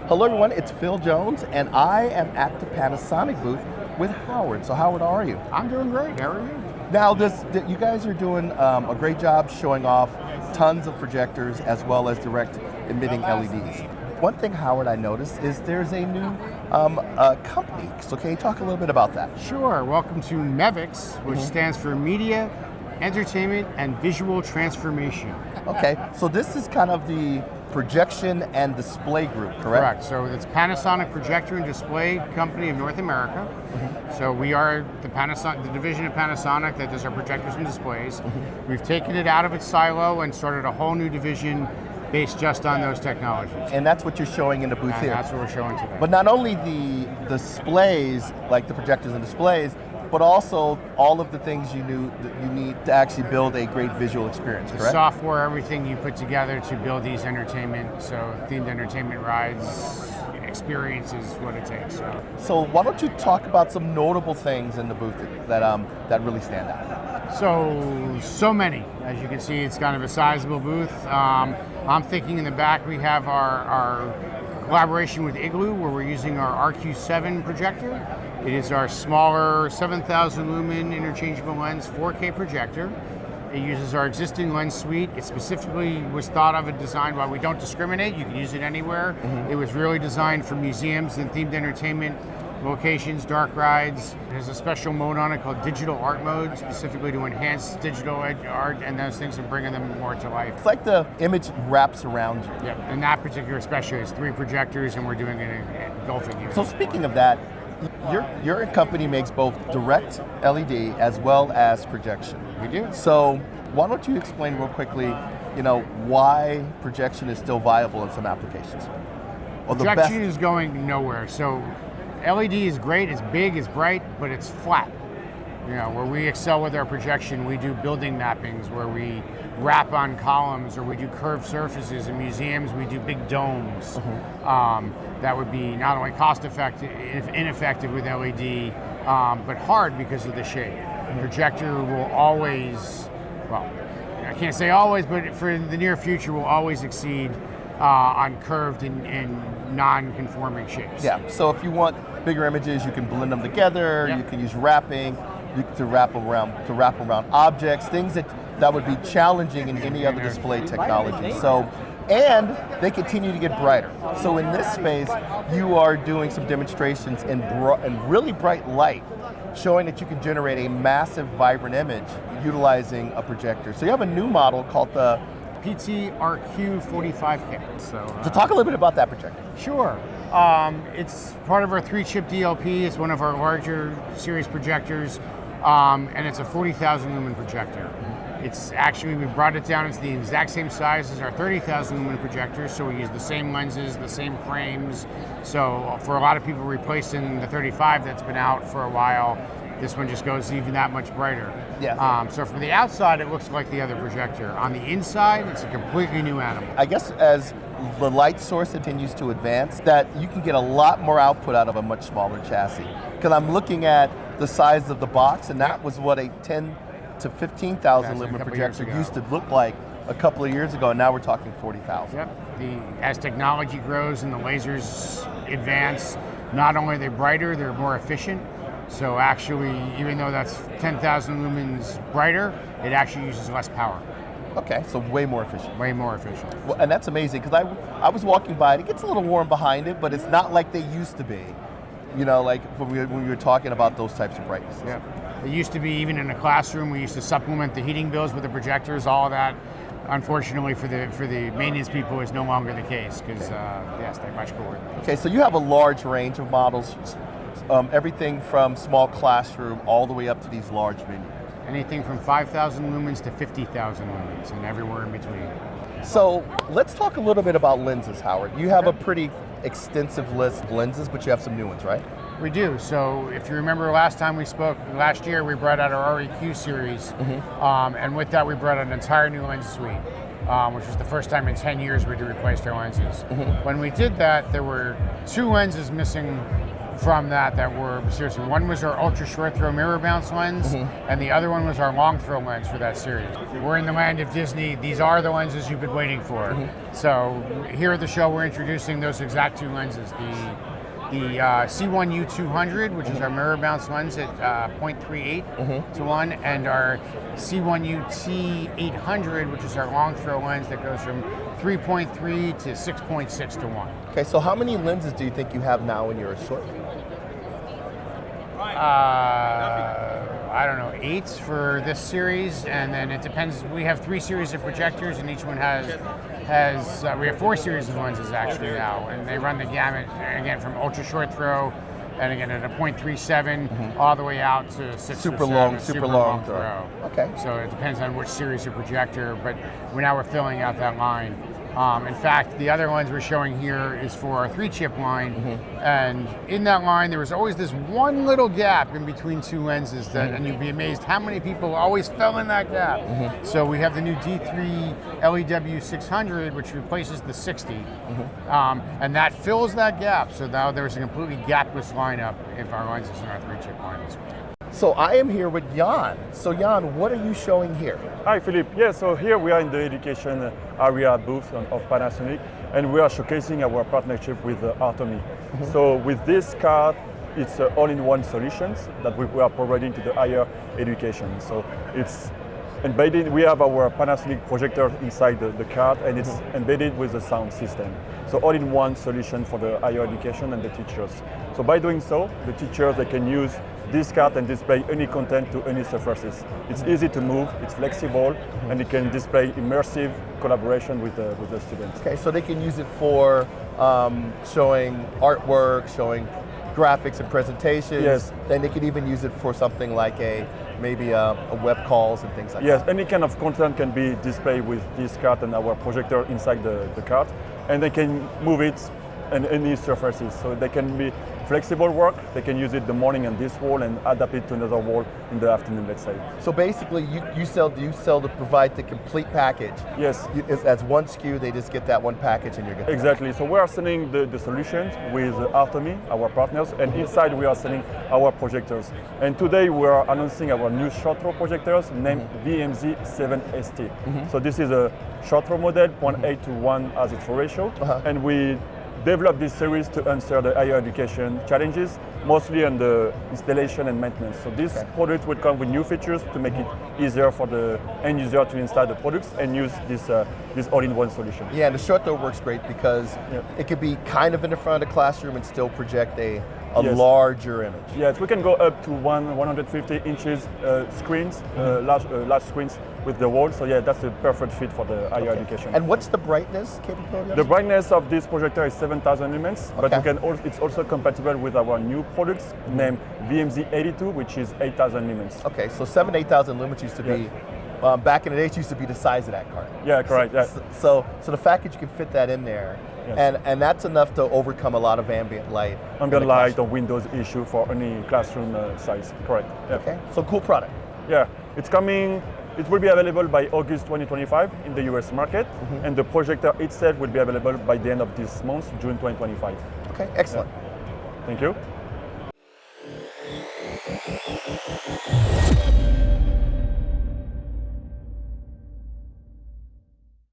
Hello everyone, it's Phil Jones, and I am at the Panasonic booth with Howard. So Howard, how are you? I'm doing great, how are you? Now, you guys are doing a great job showing off tons of projectors as well as direct emitting LEDs. One thing, Howard, I noticed is there's a new company. So can you talk a little bit about that? Sure, welcome to MEVIX, which stands for Media, Entertainment, and Visual Transformation. Okay, so this is kind of the projection and display group, correct? Correct, so it's Panasonic Projector and Display Company of North America. So we are the division of Panasonic that does our projectors and displays. We've taken it out of its silo and started a whole new division based just on those technologies. And that's what you're showing in the booth here. That's what we're showing today. But not only the displays, like the projectors and displays, but also all of the things you need to actually build a great visual experience, correct? The software, everything you put together to build these entertainment, so themed entertainment rides, experiences, what it takes. So why don't you talk about some notable things in the booth that really stand out? So many. As you can see, it's kind of a sizable booth. I'm thinking in the back we have our collaboration with Igloo, where we're using our RQ7 projector. It is our smaller 7,000 lumen interchangeable lens 4K projector. It uses our existing lens suite. It specifically was thought of and designed while we don't discriminate. You can use it anywhere. It was really designed for museums and themed entertainment locations, dark rides. There's a special mode on it called digital art mode, specifically to enhance digital art and those things and bringing them more to life. It's like the image wraps around you. Yeah, and that particular especially is 3 projectors, and we're doing it in engulfing units. So speaking of that, your company makes both direct LED as well as projection. We do. So why don't you explain real quickly, why projection is still viable in some applications? Or projection is going nowhere. So LED is great, it's big, it's bright, but it's flat. Where we excel with our projection, we do building mappings where we wrap on columns, or we do curved surfaces. In museums, we do big domes. That would be not only ineffective with LED, but hard because of the shape. Projector will always, well, I can't say always, but for the near future will always exceed on curved and non-conforming shapes. Yeah, so if you want bigger images, you can blend them together, you can use wrapping, to wrap around objects, things that would be challenging in any other display technology. So, and they continue to get brighter. So in this space, you are doing some demonstrations in really bright light, showing that you can generate a massive, vibrant image utilizing a projector. So you have a new model called the PTRQ45K. So talk a little bit about that projector. Sure. It's part of our 3-chip DLP. It's one of our larger series projectors, and it's a 40,000 lumen projector. It's actually, we brought it down. It's the exact same size as our 30,000 lumen projector, so we use the same lenses, the same frames. So for a lot of people replacing the 35 that's been out for a while, this one just goes even that much brighter. Yeah. So from the outside, it looks like the other projector. On the inside, it's a completely new animal. I guess as the light source continues to advance, that you can get a lot more output out of a much smaller chassis. Because I'm looking at the size of the box, and that was what a 10 to 15,000 lumen projector used to look like a couple of years ago, and now we're talking 40,000. Yep. As technology grows and the lasers advance, not only are they brighter, they're more efficient. So actually, even though that's 10,000 lumens brighter, it actually uses less power. Okay, so way more efficient. Way more efficient. Well, and that's amazing, because I was walking by, and it gets a little warm behind it, but it's not like they used to be. Like when we were talking about those types of brightness. Yeah. It used to be, even in a classroom, we used to supplement the heating bills with the projectors. All of that, unfortunately, for the maintenance people, is no longer the case, because yes, they're much cooler. Okay, so you have a large range of models, everything from small classroom all the way up to these large venues. Anything from 5,000 lumens to 50,000 lumens, and everywhere in between. So let's talk a little bit about lenses, Howard. You have a pretty extensive list of lenses, but you have some new ones, right? We do. So if you remember last time we spoke, last year we brought out our REQ series, and with that we brought out an entire new lens suite, which was the first time in 10 years we replaced our lenses. When we did that, there were 2 lenses missing from that were seriously. One was our ultra short throw mirror bounce lens, and the other one was our long throw lens for that series. We're in the land of Disney. These are the lenses you've been waiting for. So here at the show, we're introducing those exact two lenses. The C1U200, which is our mirror bounce lens at 0.38 to 1, and our C1UT800, which is our long throw lens that goes from 3.3 to 6.6 to 1. Okay, so how many lenses do you think you have now in your assortment? I don't know, 8 for this series, and then it depends. We have 3 series of projectors, and each one has we have 4 series of lenses actually now, and they run the gamut again from ultra short throw, and again at a 0.37 all the way out to 6 Super or 7, long, super long throw. Okay. So it depends on which series of projector, but we're filling out that line. In fact, the other lens we're showing here is for our 3-chip line, and in that line there was always this one little gap in between 2 lenses that, and you'd be amazed how many people always fell in that gap. So we have the new D3 LEW 600, which replaces the 60, and that fills that gap. So now there's a completely gapless lineup if our lenses in our 3-chip line as well. So I am here with Jan. So Jan, what are you showing here? Hi Philippe. Yeah, so here we are in the education area booth of Panasonic, and we are showcasing our partnership with Artome. So with this card, it's all-in-one solutions that we are providing to the higher education. So it's embedded, we have our Panasonic projector inside the card, and it's embedded with the sound system. So all-in-one solution for the higher education and the teachers. So by doing so, the teachers, they can use this card and display any content to any surfaces. It's easy to move, it's flexible, and it can display immersive collaboration with the students. Okay, so they can use it for showing artwork, showing graphics and presentations. Yes. Then they could even use it for something like maybe a web calls and things like that. Yes, any kind of content can be displayed with this card and our projector inside the card, and they can move it on any surfaces. So they can be flexible work, they can use it in the morning on this wall and adapt it to another wall in the afternoon, let's say. So basically you sell to provide the complete package. Yes. As one SKU, they just get that one package and you're good. Exactly, so we are selling the solutions with Artome, our partners, and inside we are selling our projectors. And today we are announcing our new short throw projectors named VMZ7ST. So this is a short throw model, 0.8 to 1 as its ratio, and we developed this series to answer the higher education challenges, mostly on the installation and maintenance. So this product will come with new features to make it easier for the end user to install the products and use this all-in-one solution. Yeah, and the short throw works great because it could be kind of in the front of the classroom and still project a larger image. Yes, we can go up to 150 inches screens, large screens with the wall. So yeah, that's a perfect fit for the higher education. And what's the brightness capability? The brightness of this projector is 7,000 lumens, but it's also compatible with our new products named VMZ82, which is 8,000 lumens. Okay, so 8,000 lumens used to be, back in the day, it used to be the size of that card. Yeah, correct. So the fact that you can fit that in there, and that's enough to overcome a lot of ambient light. Ambient light or windows issue for any classroom size, correct. Yeah. Okay, so cool product. Yeah, it's coming. It will be available by August 2025 in the US market, and the projector itself will be available by the end of this month, June 2025. Okay, excellent. Thank you.